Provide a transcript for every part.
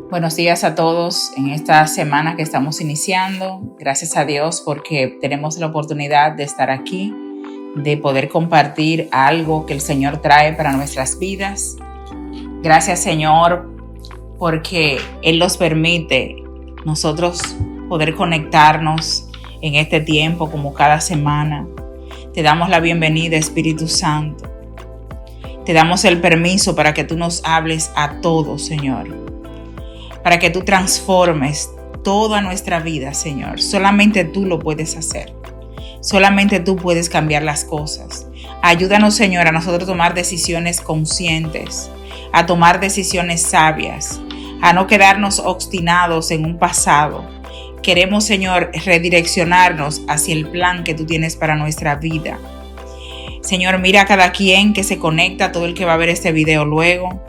Buenos días a todos en esta semana que estamos iniciando. Gracias a Dios porque tenemos la oportunidad de estar aquí, de poder compartir algo que el Señor trae para nuestras vidas. Gracias, Señor, porque Él nos permite nosotros poder conectarnos en este tiempo como cada semana. Te damos la bienvenida, Espíritu Santo. Te damos el permiso para que tú nos hables a todos, Señor. Para que tú transformes toda nuestra vida, Señor. Solamente tú lo puedes hacer. Solamente tú puedes cambiar las cosas. Ayúdanos, Señor, a nosotros tomar decisiones conscientes, a tomar decisiones sabias, a no quedarnos obstinados en un pasado. Queremos, Señor, redireccionarnos hacia el plan que tú tienes para nuestra vida. Señor, mira a cada quien que se conecta, todo el que va a ver este video luego.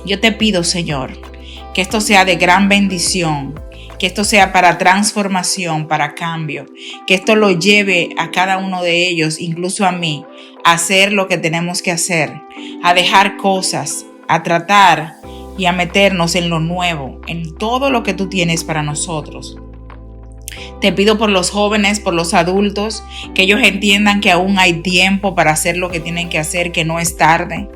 Yo te pido, Señor, que esto sea de gran bendición, que esto sea para transformación, para cambio, que esto lo lleve a cada uno de ellos, incluso a mí, a hacer lo que tenemos que hacer, a dejar cosas, a tratar y a meternos en lo nuevo, en todo lo que tú tienes para nosotros. Te pido por los jóvenes, por los adultos, que ellos entiendan que aún hay tiempo para hacer lo que tienen que hacer, que no es tarde.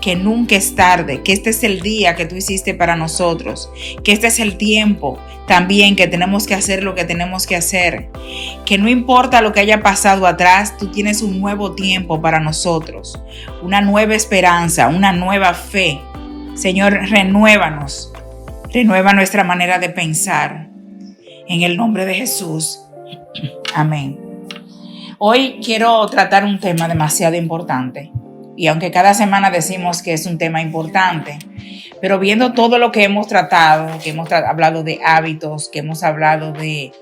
Que nunca es tarde, que este es el día que tú hiciste para nosotros, que este es el tiempo también que tenemos que hacer lo que tenemos que hacer, que no importa lo que haya pasado atrás, tú tienes un nuevo tiempo para nosotros, una nueva esperanza, una nueva fe. Señor, renuévanos, renueva nuestra manera de pensar, en el nombre de Jesús. Amén. Hoy quiero tratar un tema demasiado importante. Y aunque cada semana decimos que es un tema importante, pero viendo todo lo que hemos tratado, que hemos hablado de hábitos, que hemos hablado de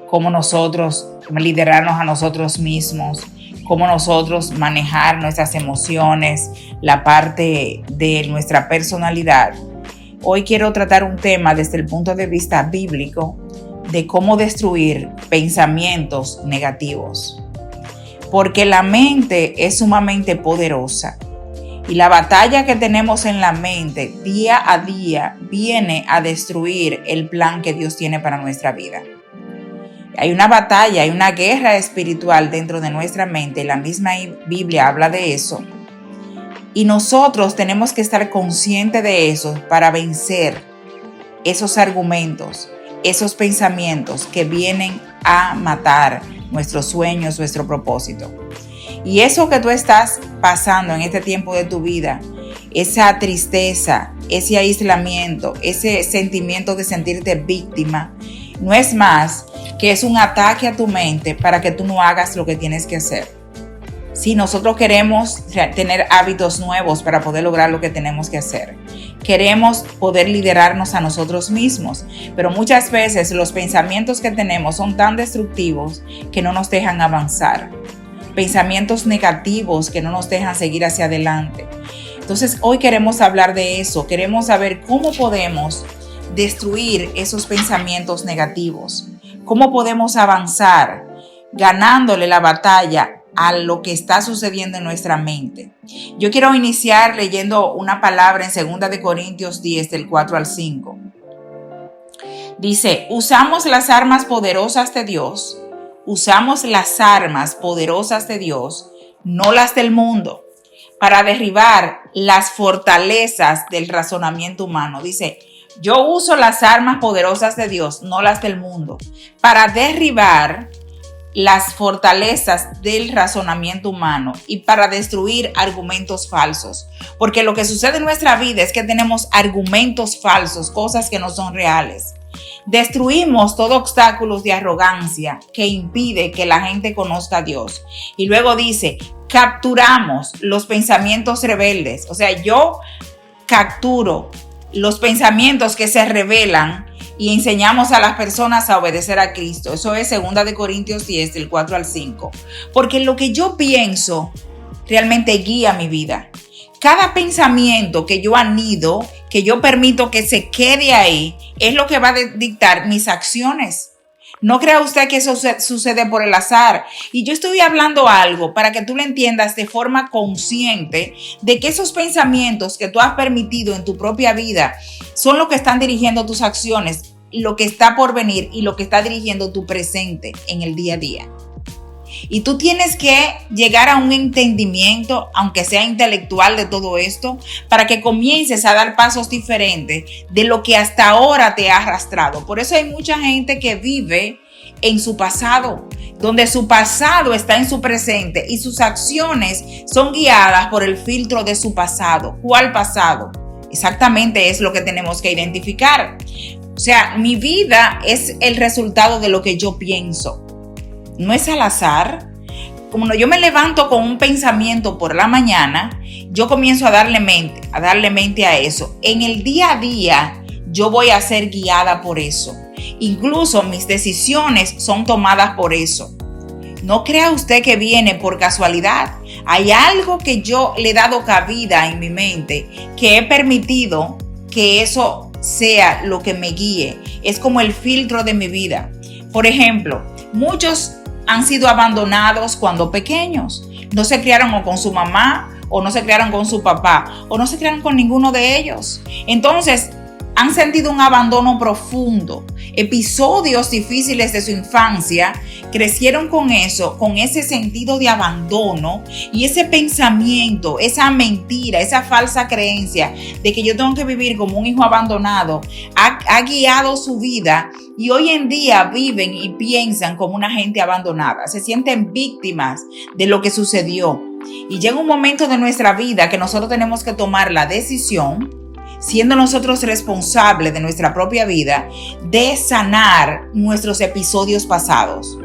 cómo nosotros liderarnos a nosotros mismos, cómo nosotros manejar nuestras emociones, la parte de nuestra personalidad, hoy quiero tratar un tema desde el punto de vista bíblico de cómo destruir pensamientos negativos. Porque la mente es sumamente poderosa y la batalla que tenemos en la mente día a día viene a destruir el plan que Dios tiene para nuestra vida. Hay una batalla, hay una guerra espiritual dentro de nuestra mente. La misma Biblia habla de eso. Y nosotros tenemos que estar conscientes de eso para vencer esos argumentos, esos pensamientos que vienen a matar nuestros sueños, nuestro propósito. Y eso que tú estás pasando en este tiempo de tu vida, esa tristeza, ese aislamiento, ese sentimiento de sentirte víctima, no es más que es un ataque a tu mente para que tú no hagas lo que tienes que hacer. Si nosotros queremos tener hábitos nuevos para poder lograr lo que tenemos que hacer, queremos poder liderarnos a nosotros mismos, pero muchas veces los pensamientos que tenemos son tan destructivos que no nos dejan avanzar. Pensamientos negativos que no nos dejan seguir hacia adelante. Entonces hoy queremos hablar de eso, queremos saber cómo podemos destruir esos pensamientos negativos, cómo podemos avanzar ganándole la batalla a lo que está sucediendo en nuestra mente. Yo quiero iniciar leyendo una palabra en 2 Corintios 10, del 4 al 5. Dice, usamos las armas poderosas de Dios, no las del mundo, para derribar las fortalezas del razonamiento humano. Dice, yo uso las armas poderosas de Dios, no las del mundo, para derribar las fortalezas del razonamiento humano y para destruir argumentos falsos. Porque lo que sucede en nuestra vida es que tenemos argumentos falsos, cosas que no son reales. Destruimos todo obstáculos de arrogancia que impide que la gente conozca a Dios. Y luego dice, capturamos los pensamientos rebeldes. O sea, yo capturo los pensamientos que se rebelan y enseñamos a las personas a obedecer a Cristo. Eso es 2 Corintios 10, del 4 al 5. Porque lo que yo pienso realmente guía mi vida. Cada pensamiento que yo anido, que yo permito que se quede ahí, es lo que va a dictar mis acciones. No crea usted que eso sucede por el azar. Y yo estoy hablando algo para que tú lo entiendas de forma consciente de que esos pensamientos que tú has permitido en tu propia vida son lo que están dirigiendo tus acciones, lo que está por venir y lo que está dirigiendo tu presente en el día a día. Y tú tienes que llegar a un entendimiento, aunque sea intelectual, de todo esto, para que comiences a dar pasos diferentes de lo que hasta ahora te ha arrastrado. Por eso hay mucha gente que vive en su pasado, donde su pasado está en su presente y sus acciones son guiadas por el filtro de su pasado. ¿Cuál pasado? Exactamente es lo que tenemos que identificar. O sea, mi vida es el resultado de lo que yo pienso. No es al azar. Como yo me levanto con un pensamiento por la mañana, yo comienzo a darle mente a eso. En el día a día, yo voy a ser guiada por eso. Incluso mis decisiones son tomadas por eso. No crea usted que viene por casualidad. Hay algo que yo le he dado cabida en mi mente, que he permitido que eso sea lo que me guíe. Es como el filtro de mi vida. Por ejemplo, muchos han sido abandonados cuando pequeños. No se criaron o con su mamá, o no se criaron con su papá, o no se criaron con ninguno de ellos. Entonces, han sentido un abandono profundo. Episodios difíciles de su infancia crecieron con eso, con ese sentido de abandono y ese pensamiento, esa mentira, esa falsa creencia de que yo tengo que vivir como un hijo abandonado, ha guiado su vida y hoy en día viven y piensan como una gente abandonada. Se sienten víctimas de lo que sucedió. Y llega un momento de nuestra vida que nosotros tenemos que tomar la decisión, siendo nosotros responsables de nuestra propia vida, de sanar nuestros episodios pasados.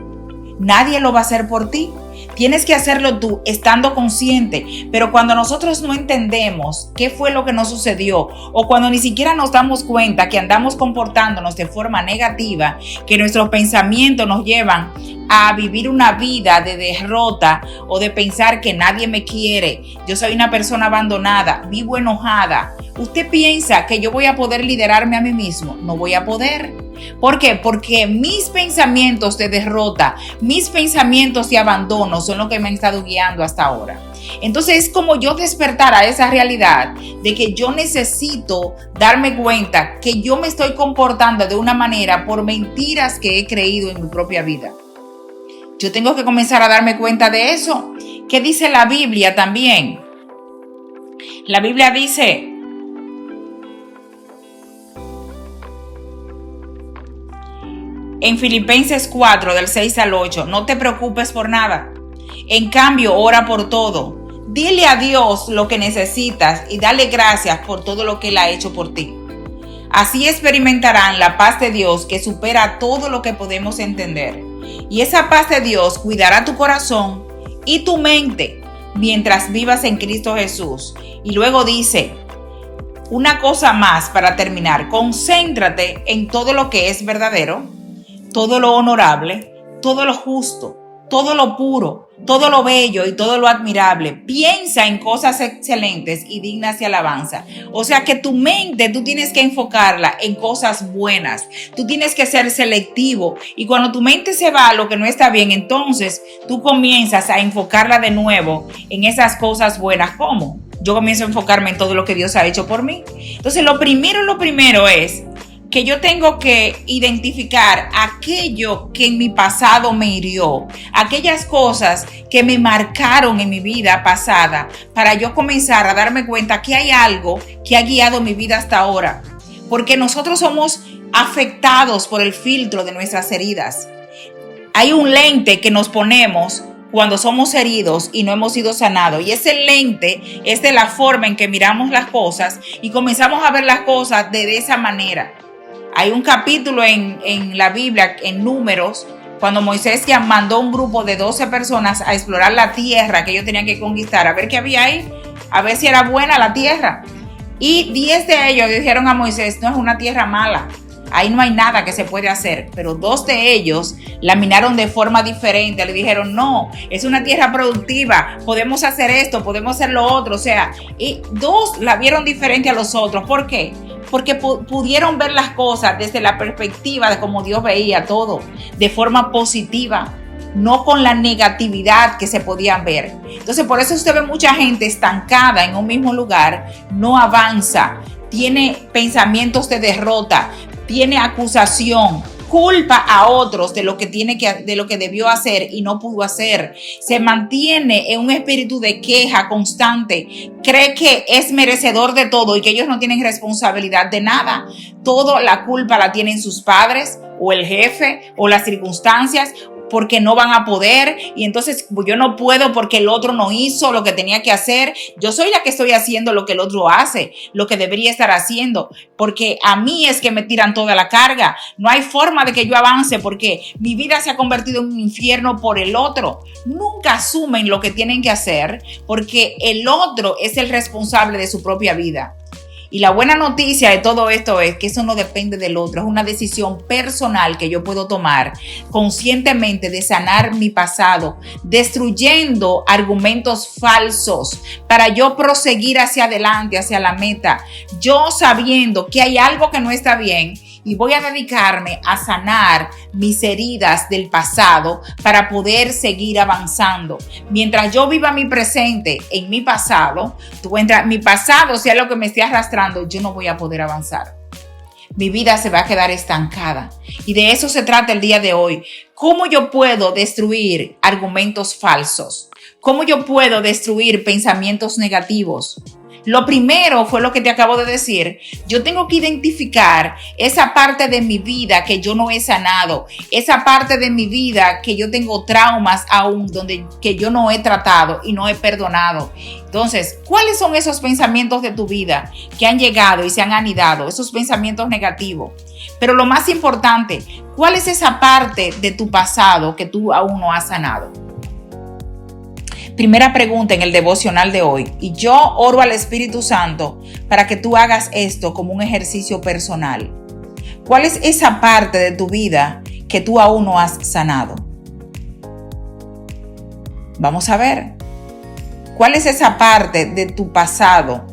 Nadie lo va a hacer por ti. Tienes que hacerlo tú, estando consciente. Pero cuando nosotros no entendemos qué fue lo que nos sucedió, o cuando ni siquiera nos damos cuenta que andamos comportándonos de forma negativa, que nuestros pensamientos nos llevan a vivir una vida de derrota o de pensar que nadie me quiere, yo soy una persona abandonada, vivo enojada. ¿Usted piensa que yo voy a poder liderarme a mí mismo? No voy a poder. ¿Por qué? Porque mis pensamientos de derrota, mis pensamientos de abandono son los que me han estado guiando hasta ahora. Entonces es como yo despertar a esa realidad de que yo necesito darme cuenta que yo me estoy comportando de una manera por mentiras que he creído en mi propia vida. Yo tengo que comenzar a darme cuenta de eso. ¿Qué dice la Biblia también? La Biblia dice: en Filipenses 4, del 6 al 8, no te preocupes por nada. En cambio, ora por todo. Dile a Dios lo que necesitas y dale gracias por todo lo que Él ha hecho por ti. Así experimentarán la paz de Dios que supera todo lo que podemos entender. Y esa paz de Dios cuidará tu corazón y tu mente mientras vivas en Cristo Jesús. Y luego dice, una cosa más para terminar: concéntrate en todo lo que es verdadero, todo lo honorable, todo lo justo, todo lo puro, todo lo bello y todo lo admirable. Piensa en cosas excelentes y dignas de alabanza. O sea que tu mente, tú tienes que enfocarla en cosas buenas. Tú tienes que ser selectivo. Y cuando tu mente se va a lo que no está bien, entonces tú comienzas a enfocarla de nuevo en esas cosas buenas. ¿Cómo? Yo comienzo a enfocarme en todo lo que Dios ha hecho por mí. Entonces lo primero es que yo tengo que identificar aquello que en mi pasado me hirió, aquellas cosas que me marcaron en mi vida pasada, para yo comenzar a darme cuenta que hay algo que ha guiado mi vida hasta ahora. Porque nosotros somos afectados por el filtro de nuestras heridas. Hay un lente que nos ponemos cuando somos heridos y no hemos sido sanados. Y ese lente es de la forma en que miramos las cosas y comenzamos a ver las cosas de esa manera. Hay un capítulo en la Biblia, en Números, cuando Moisés ya mandó un grupo de 12 personas a explorar la tierra que ellos tenían que conquistar, a ver qué había ahí, a ver si era buena la tierra. Y 10 de ellos dijeron a Moisés: no, es una tierra mala, ahí no hay nada que se puede hacer. Pero 2 de ellos la miraron de forma diferente, le dijeron: no, es una tierra productiva, podemos hacer esto, podemos hacer lo otro. O sea, y 2 la vieron diferente a los otros. ¿Por qué? porque pudieron ver las cosas desde la perspectiva de cómo Dios veía todo, de forma positiva, no con la negatividad que se podían ver. Entonces, por eso usted ve mucha gente estancada en un mismo lugar, no avanza, tiene pensamientos de derrota, tiene acusación, culpa a otros de lo que debió hacer y no pudo hacer. Se mantiene en un espíritu de queja constante. Cree que es merecedor de todo y que ellos no tienen responsabilidad de nada. Toda la culpa la tienen sus padres o el jefe o las circunstancias, porque no van a poder, y entonces yo no puedo porque el otro no hizo lo que tenía que hacer. Yo soy la que estoy haciendo lo que el otro hace, lo que debería estar haciendo, porque a mí es que me tiran toda la carga. No hay forma de que yo avance porque mi vida se ha convertido en un infierno por el otro. Nunca asumen lo que tienen que hacer porque el otro es el responsable de su propia vida. Y la buena noticia de todo esto es que eso no depende del otro, es una decisión personal que yo puedo tomar conscientemente de sanar mi pasado, destruyendo argumentos falsos para yo proseguir hacia adelante, hacia la meta, yo sabiendo que hay algo que no está bien. Y voy a dedicarme a sanar mis heridas del pasado para poder seguir avanzando. Mientras yo viva mi presente en mi pasado, mi pasado sea lo que me esté arrastrando, yo no voy a poder avanzar. Mi vida se va a quedar estancada. Y de eso se trata el día de hoy. ¿Cómo yo puedo destruir argumentos falsos? ¿Cómo yo puedo destruir pensamientos negativos? Lo primero fue lo que te acabo de decir. Yo tengo que identificar esa parte de mi vida que yo no he sanado, esa parte de mi vida que yo tengo traumas aún, que yo no he tratado y no he perdonado. Entonces, ¿cuáles son esos pensamientos de tu vida que han llegado y se han anidado? Esos pensamientos negativos. Pero lo más importante, ¿cuál es esa parte de tu pasado que tú aún no has sanado? Primera pregunta en el devocional de hoy, y yo oro al Espíritu Santo para que tú hagas esto como un ejercicio personal. ¿Cuál es esa parte de tu vida que tú aún no has sanado? Vamos a ver. ¿Cuál es esa parte de tu pasado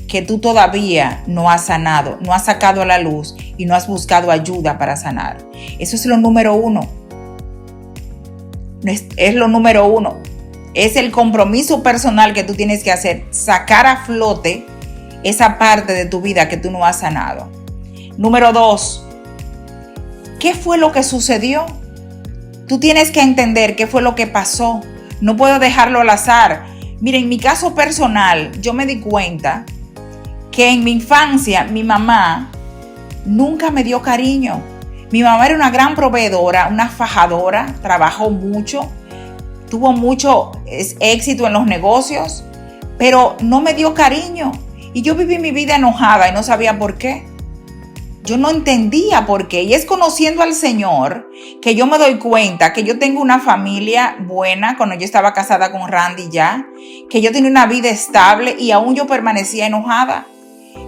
que tú todavía no has sanado, no has sacado a la luz y no has buscado ayuda para sanar? Eso es lo número uno. Es lo número uno. Es el compromiso personal que tú tienes que hacer, sacar a flote esa parte de tu vida que tú no has sanado. Número 2, ¿qué fue lo que sucedió? Tú tienes que entender qué fue lo que pasó. No puedo dejarlo al azar. Mira, en mi caso personal, yo me di cuenta que en mi infancia mi mamá nunca me dio cariño. Mi mamá era una gran proveedora, una fajadora, trabajó mucho. Tuvo mucho éxito en los negocios, pero no me dio cariño. Y yo viví mi vida enojada y no sabía por qué. Yo no entendía por qué. Y es conociendo al Señor que yo me doy cuenta que yo tengo una familia buena cuando yo estaba casada con Randy ya, que yo tenía una vida estable y aún yo permanecía enojada.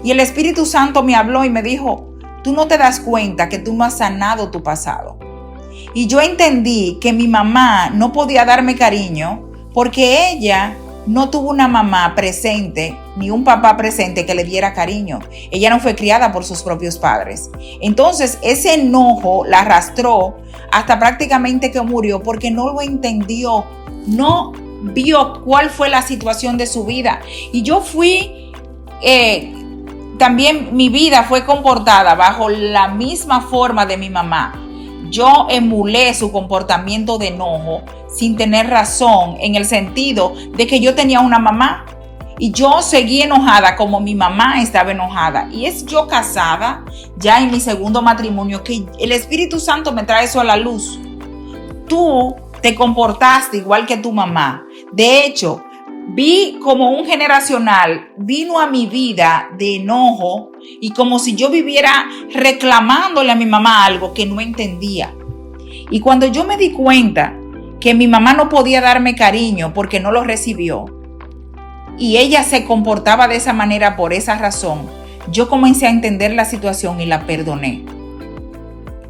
Y el Espíritu Santo me habló y me dijo, tú no te das cuenta que tú no has sanado tu pasado. Y yo entendí que mi mamá no podía darme cariño porque ella no tuvo una mamá presente ni un papá presente que le diera cariño. Ella no fue criada por sus propios padres. Entonces ese enojo la arrastró hasta prácticamente que murió porque no lo entendió, no vio cuál fue la situación de su vida. Y yo también mi vida fue comportada bajo la misma forma de mi mamá. Yo emulé su comportamiento de enojo sin tener razón, en el sentido de que yo tenía una mamá y yo seguí enojada como mi mamá estaba enojada. Y es yo casada, ya en mi segundo matrimonio, que el Espíritu Santo me trae eso a la luz. Tú te comportaste igual que tu mamá. De hecho, vi como un generacional vino a mi vida de enojo y como si yo viviera reclamándole a mi mamá algo que no entendía. Y cuando yo me di cuenta que mi mamá no podía darme cariño porque no lo recibió y ella se comportaba de esa manera por esa razón, yo comencé a entender la situación y la perdoné.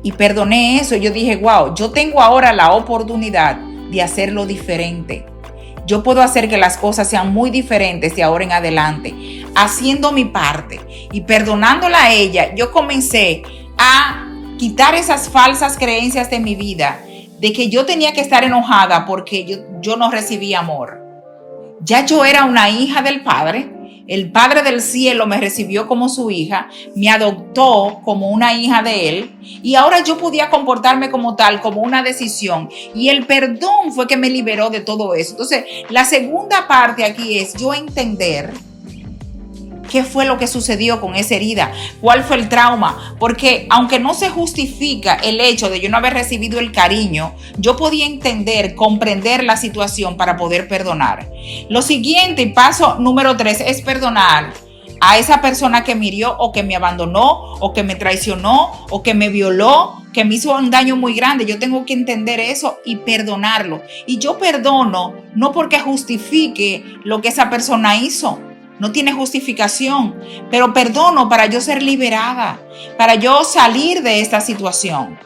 Y perdoné eso. Yo dije, wow, yo tengo ahora la oportunidad de hacerlo diferente. yo puedo hacer que las cosas sean muy diferentes de ahora en adelante, haciendo mi parte y perdonándola a ella. Yo comencé a quitar esas falsas creencias de mi vida, de que yo tenía que estar enojada porque yo no recibí amor. Ya yo era una hija del Padre. El Padre del cielo me recibió como su hija, me adoptó como una hija de él, y ahora yo podía comportarme como tal, como una decisión. Y el perdón fue que me liberó de todo eso. Entonces, la segunda parte aquí es yo entender qué fue lo que sucedió con esa herida, cuál fue el trauma, porque aunque no se justifica el hecho de yo no haber recibido el cariño, yo podía entender, comprender la situación para poder perdonar. Lo siguiente, paso número 3, es perdonar a esa persona que me hirió o que me abandonó o que me traicionó o que me violó, que me hizo un daño muy grande. Yo tengo que entender eso y perdonarlo. Y yo perdono no porque justifique lo que esa persona hizo. No tiene justificación, pero perdono para yo ser liberada, para yo salir de esta situación.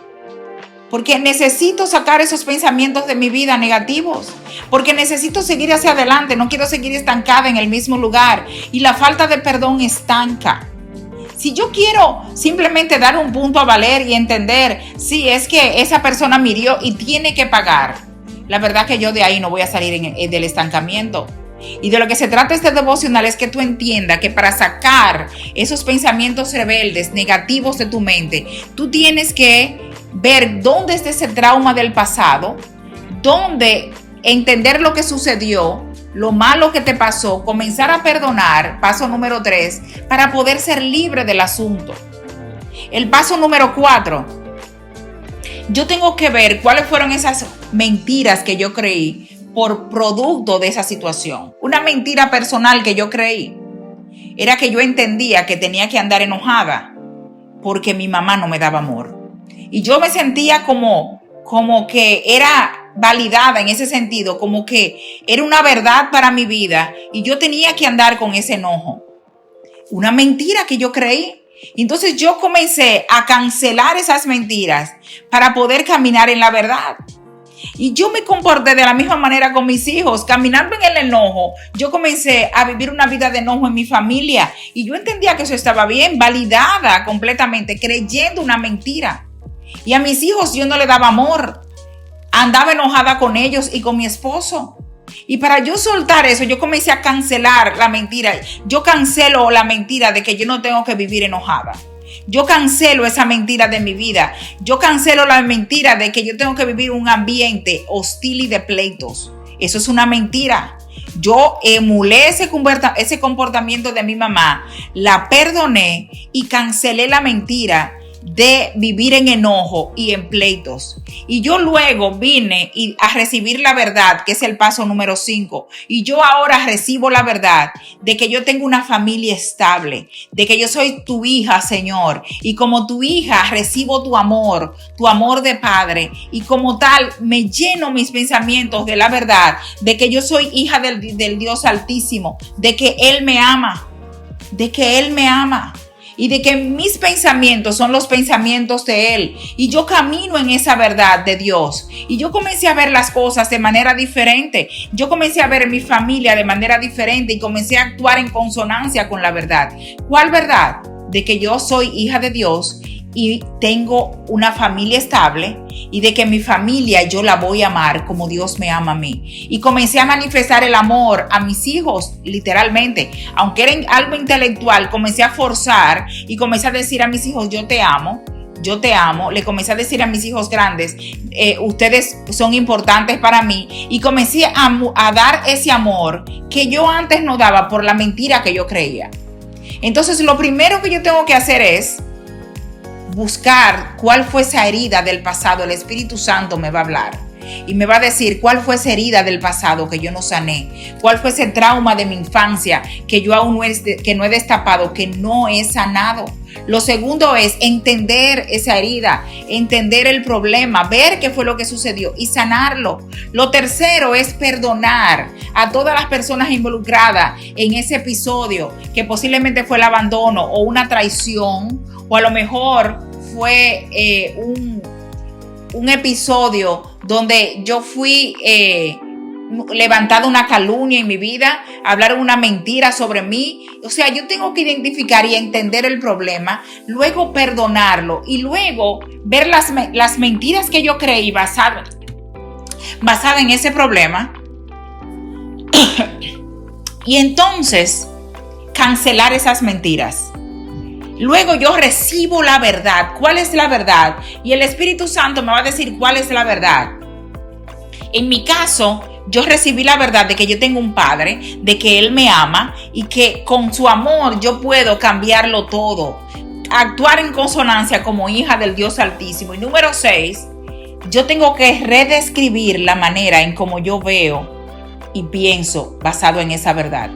Porque necesito sacar esos pensamientos de mi vida negativos, porque necesito seguir hacia adelante, no quiero seguir estancada en el mismo lugar, y la falta de perdón estanca. Si yo quiero simplemente dar un punto a valer y entender, sí, es que esa persona me hirió y tiene que pagar, la verdad que yo de ahí no voy a salir del estancamiento. Y de lo que se trata este devocional es que tú entiendas que para sacar esos pensamientos rebeldes, negativos de tu mente, tú tienes que ver dónde está ese trauma del pasado, dónde entender lo que sucedió, lo malo que te pasó, comenzar a perdonar, paso número 3, para poder ser libre del asunto. El paso número 4, yo tengo que ver cuáles fueron esas mentiras que yo creí por producto de esa situación. Una mentira personal que yo creí era que yo entendía que tenía que andar enojada porque mi mamá no me daba amor. Y yo me sentía como que era validada en ese sentido, como que era una verdad para mi vida y yo tenía que andar con ese enojo. Una mentira que yo creí. Entonces yo comencé a cancelar esas mentiras para poder caminar en la verdad. Y yo me comporté de la misma manera con mis hijos, caminando en el enojo. Yo comencé a vivir una vida de enojo en mi familia y yo entendía que eso estaba bien, validada completamente, creyendo una mentira. Y a mis hijos yo no le daba amor, andaba enojada con ellos y con mi esposo. Y para yo soltar eso, yo comencé a cancelar la mentira. Yo cancelo la mentira de que yo no tengo que vivir enojada. Yo cancelo esa mentira de mi vida. Yo cancelo la mentira de que yo tengo que vivir un ambiente hostil y de pleitos. Eso es una mentira. Yo emulé ese comportamiento de mi mamá, la perdoné y cancelé la mentira de vivir en enojo y en pleitos. Y yo luego vine a recibir la verdad, que es el paso número 5. Y yo ahora recibo la verdad de que yo tengo una familia estable, de que yo soy tu hija, Señor. Y como tu hija recibo tu amor de padre. Y como tal me lleno mis pensamientos de la verdad, de que yo soy hija del Dios Altísimo, de que Él me ama, y de que mis pensamientos son los pensamientos de Él. Y yo camino en esa verdad de Dios. Y yo comencé a ver las cosas de manera diferente. Yo comencé a ver mi familia de manera diferente y comencé a actuar en consonancia con la verdad. ¿Cuál verdad? De que yo soy hija de Dios y tengo una familia estable y de que mi familia yo la voy a amar como Dios me ama a mí. Y comencé a manifestar el amor a mis hijos, literalmente. Aunque era algo intelectual, comencé a forzar y comencé a decir a mis hijos, yo te amo. Le comencé a decir a mis hijos grandes, ustedes son importantes para mí. Y comencé a dar ese amor que yo antes no daba por la mentira que yo creía. Entonces lo primero que yo tengo que hacer es buscar cuál fue esa herida del pasado. El Espíritu Santo me va a hablar y me va a decir cuál fue esa herida del pasado que yo no sané, cuál fue ese trauma de mi infancia que yo aún no he destapado, que no he sanado. Lo segundo es entender esa herida, entender el problema, ver qué fue lo que sucedió y sanarlo. Lo tercero es perdonar a todas las personas involucradas en ese episodio, que posiblemente fue el abandono o una traición, o a lo mejor fue un episodio donde yo fui levantado una calumnia en mi vida, hablaron una mentira sobre mí. O sea, yo tengo que identificar y entender el problema, luego perdonarlo y luego ver las mentiras que yo creí basada en ese problema y entonces cancelar esas mentiras. Luego yo recibo la verdad. ¿Cuál es la verdad? Y el Espíritu Santo me va a decir cuál es la verdad. En mi caso, yo recibí la verdad de que yo tengo un padre, de que Él me ama y que con su amor yo puedo cambiarlo todo. Actuar en consonancia como hija del Dios Altísimo. Y número 6, yo tengo que redescribir la manera en cómo yo veo y pienso basado en esa verdad.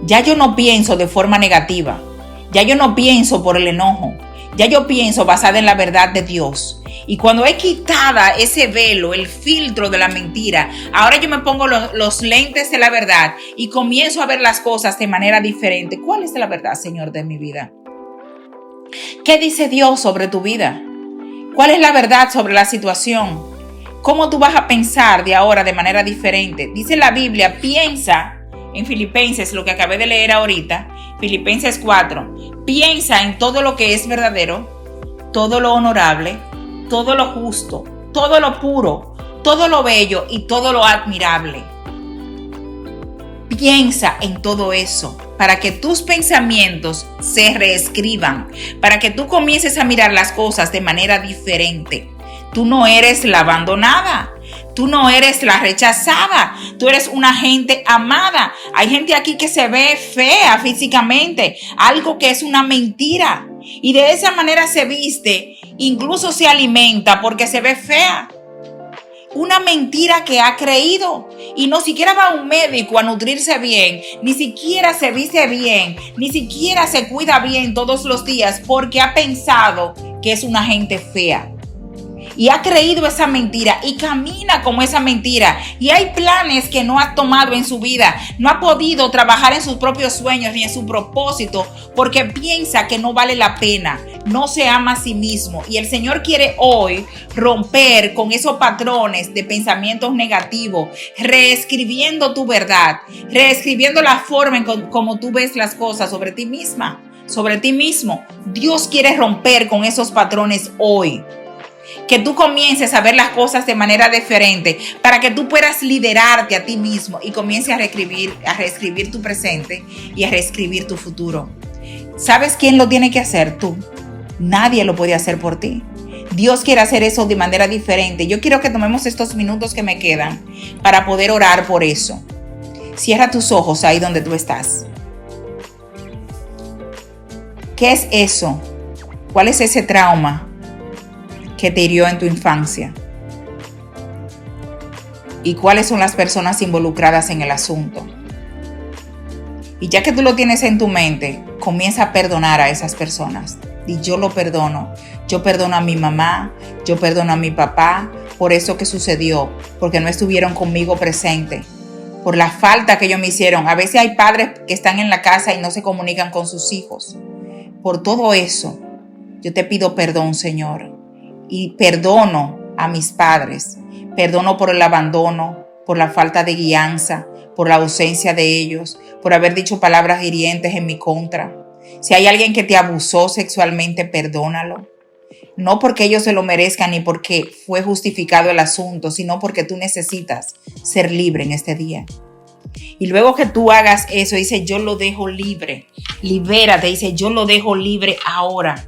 Ya yo no pienso de forma negativa. Ya yo no pienso por el enojo. Ya yo pienso basada en la verdad de Dios. Y cuando he quitada ese velo, el filtro de la mentira, ahora yo me pongo los lentes de la verdad y comienzo a ver las cosas de manera diferente. ¿Cuál es la verdad, Señor, de mi vida? ¿Qué dice Dios sobre tu vida? ¿Cuál es la verdad sobre la situación? ¿Cómo tú vas a pensar de ahora de manera diferente? Dice la Biblia, piensa en Filipenses, lo que acabé de leer ahorita, Filipenses 4, piensa en todo lo que es verdadero, todo lo honorable, todo lo justo, todo lo puro, todo lo bello y todo lo admirable. Piensa en todo eso para que tus pensamientos se reescriban, para que tú comiences a mirar las cosas de manera diferente. Tú no eres la abandonada. Tú no eres la rechazada, tú eres una gente amada. Hay gente aquí que se ve fea físicamente, algo que es una mentira. Y de esa manera se viste, incluso se alimenta porque se ve fea. Una mentira que ha creído y no siquiera va a un médico a nutrirse bien, ni siquiera se viste bien, ni siquiera se cuida bien todos los días porque ha pensado que es una gente fea. Y ha creído esa mentira y camina como esa mentira. Y hay planes que no ha tomado en su vida. No ha podido trabajar en sus propios sueños ni en su propósito porque piensa que no vale la pena. No se ama a sí mismo. Y el Señor quiere hoy romper con esos patrones de pensamientos negativos, reescribiendo tu verdad, reescribiendo la forma en como tú ves las cosas sobre ti misma, sobre ti mismo. Dios quiere romper con esos patrones hoy. Que tú comiences a ver las cosas de manera diferente para que tú puedas liderarte a ti mismo y comiences a reescribir tu presente y a reescribir tu futuro. ¿Sabes quién lo tiene que hacer? Tú. Nadie lo puede hacer por ti. Dios quiere hacer eso de manera diferente. Yo quiero que tomemos estos minutos que me quedan para poder orar por eso. Cierra tus ojos ahí donde tú estás. ¿Qué es eso? ¿Cuál es ese trauma que te hirió en tu infancia? ¿Y cuáles son las personas involucradas en el asunto? Y ya que tú lo tienes en tu mente, comienza a perdonar a esas personas. Y yo lo perdono. Yo perdono a mi mamá, yo perdono a mi papá por eso que sucedió, porque no estuvieron conmigo presente, por la falta que ellos me hicieron. A veces hay padres que están en la casa y no se comunican con sus hijos. Por todo eso, yo te pido perdón, Señor. Y perdono a mis padres, perdono por el abandono, por la falta de guianza, por la ausencia de ellos, por haber dicho palabras hirientes en mi contra. Si hay alguien que te abusó sexualmente, perdónalo. No porque ellos se lo merezcan ni porque fue justificado el asunto, sino porque tú necesitas ser libre en este día. Y luego que tú hagas eso, dice, yo lo dejo libre. Libérate, dice, yo lo dejo libre ahora.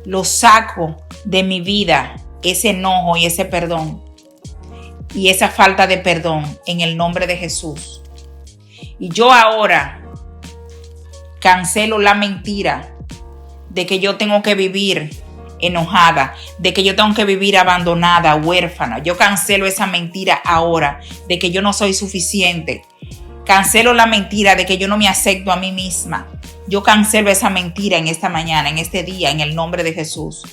Lo saco de mi vida, ese enojo y ese perdón y esa falta de perdón en el nombre de Jesús. Y yo ahora cancelo la mentira de que yo tengo que vivir enojada, de que yo tengo que vivir abandonada, huérfana. Yo cancelo esa mentira ahora de que yo no soy suficiente. Cancelo la mentira de que yo no me acepto a mí misma. Yo cancelo esa mentira en esta mañana, en este día, en el nombre de Jesús.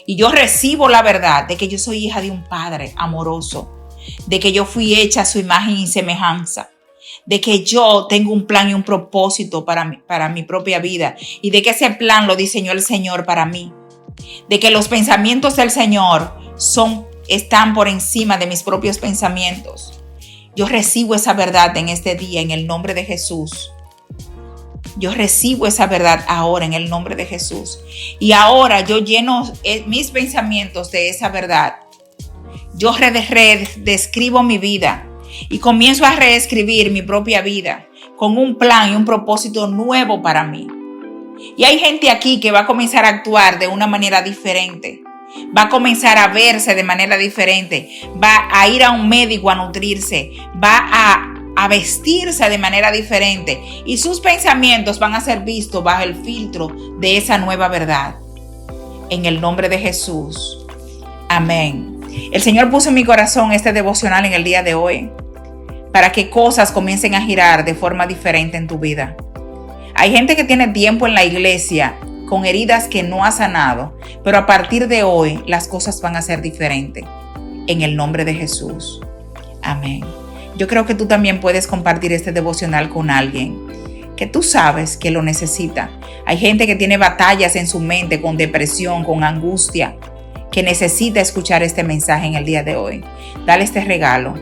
Y yo recibo la verdad de que yo soy hija de un Padre amoroso, de que yo fui hecha a su imagen y semejanza, de que yo tengo un plan y un propósito para mi propia vida y de que ese plan lo diseñó el Señor para mí, de que los pensamientos del Señor están por encima de mis propios pensamientos. Yo recibo esa verdad en este día en el nombre de Jesús. Yo recibo esa verdad ahora en el nombre de Jesús. Y ahora yo lleno mis pensamientos de esa verdad. Yo redescribo mi vida y comienzo a reescribir mi propia vida con un plan y un propósito nuevo para mí. Y hay gente aquí que va a comenzar a actuar de una manera diferente. Va a comenzar a verse de manera diferente. Va a ir a un médico a nutrirse. Va a vestirse de manera diferente. Y sus pensamientos van a ser vistos bajo el filtro de esa nueva verdad. En el nombre de Jesús. Amén. El Señor puso en mi corazón este devocional en el día de hoy para que cosas comiencen a girar de forma diferente en tu vida. Hay gente que tiene tiempo en la iglesia con heridas que no ha sanado, pero a partir de hoy las cosas van a ser diferentes. En el nombre de Jesús. Amén. Yo creo que tú también puedes compartir este devocional con alguien que tú sabes que lo necesita. Hay gente que tiene batallas en su mente con depresión, con angustia, que necesita escuchar este mensaje en el día de hoy. Dale este regalo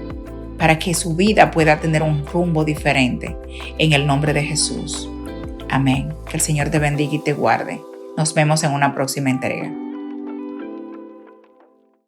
para que su vida pueda tener un rumbo diferente. En el nombre de Jesús. Amén. Que el Señor te bendiga y te guarde. Nos vemos en una próxima entrega.